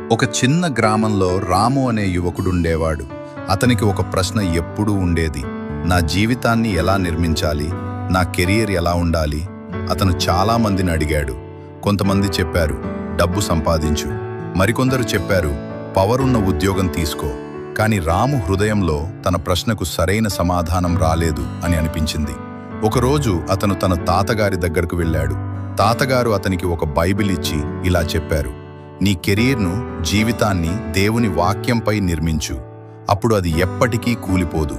ఒక చిన్న గ్రామంలో రాము అనే యువకుడుండేవాడు. అతనికి ఒక ప్రశ్న ఎప్పుడూ ఉండేది. నా జీవితాన్ని ఎలా నిర్మించాలి? నా కెరియర్ ఎలా ఉండాలి? అతను చాలా మందిని అడిగాడు. కొంతమంది చెప్పారు, డబ్బు సంపాదించు. మరికొందరు చెప్పారు, పవరున్న ఉద్యోగం తీసుకో. కాని రాము హృదయంలో తన ప్రశ్నకు సరైన సమాధానం రాలేదు అని అనిపించింది. ఒకరోజు అతను తన తాతగారి దగ్గరకు వెళ్ళాడు. తాతగారు అతనికి ఒక బైబిల్ ఇచ్చి ఇలా చెప్పారు, నీ కెరీర్ను, జీవితాన్ని దేవుని వాక్యంపై నిర్మించు. అప్పుడు అది ఎప్పటికీ కూలిపోదు.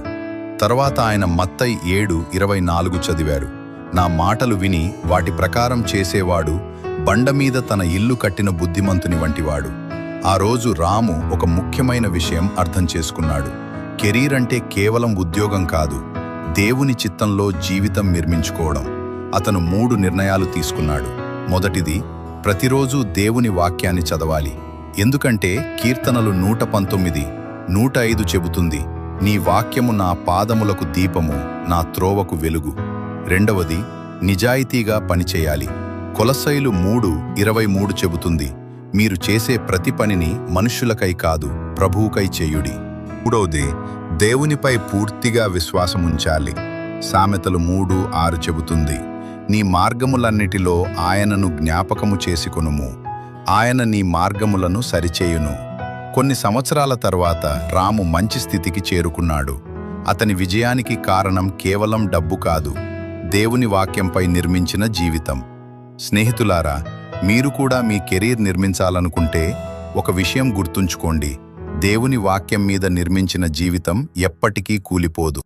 తర్వాత ఆయన మత్తయి 7:24 చదివారు. నా మాటలు విని వాటి ప్రకారం చేసేవాడు బండమీద తన ఇల్లు కట్టిన బుద్ధిమంతుని వంటివాడు. ఆ రోజు రాము ఒక ముఖ్యమైన విషయం అర్థం చేసుకున్నాడు. కెరీర్ అంటే కేవలం ఉద్యోగం కాదు, దేవుని చిత్తంలో జీవితం నిర్మించుకోవడం. అతను 3 నిర్ణయాలు తీసుకున్నాడు. మొదటిది, ప్రతిరోజు దేవుని వాక్యాన్ని చదవాలి. ఎందుకంటే కీర్తనలు 119:105 చెబుతుంది, నీ వాక్యము నా పాదములకు దీపము, నా త్రోవకు వెలుగు. రెండవది, నిజాయితీగా పనిచేయాలి. కొలస్సైలు 3:23 చెబుతుంది, మీరు చేసే ప్రతి పనిని మనుష్యులకై కాదు, ప్రభువుకై చేయుడి. మూడవది, దేవునిపై పూర్తిగా విశ్వాసముంచాలి. సామెతలు 3:6 చెబుతుంది, నీ మార్గములన్నిటిలో ఆయనను జ్ఞాపకము చేసుకొనుము, ఆయన నీ మార్గములను సరిచేయును. కొన్ని సంవత్సరాల తర్వాత రాము మంచి స్థితికి చేరుకున్నాడు. అతని విజయానికి కారణం కేవలం డబ్బు కాదు, దేవుని వాక్యంపై నిర్మించిన జీవితం. స్నేహితులారా, మీరు కూడా మీ కెరీర్ నిర్మించాలనుకుంటే ఒక విషయం గుర్తుంచుకోండి, దేవుని వాక్యం మీద నిర్మించిన జీవితం ఎప్పటికీ కూలిపోదు.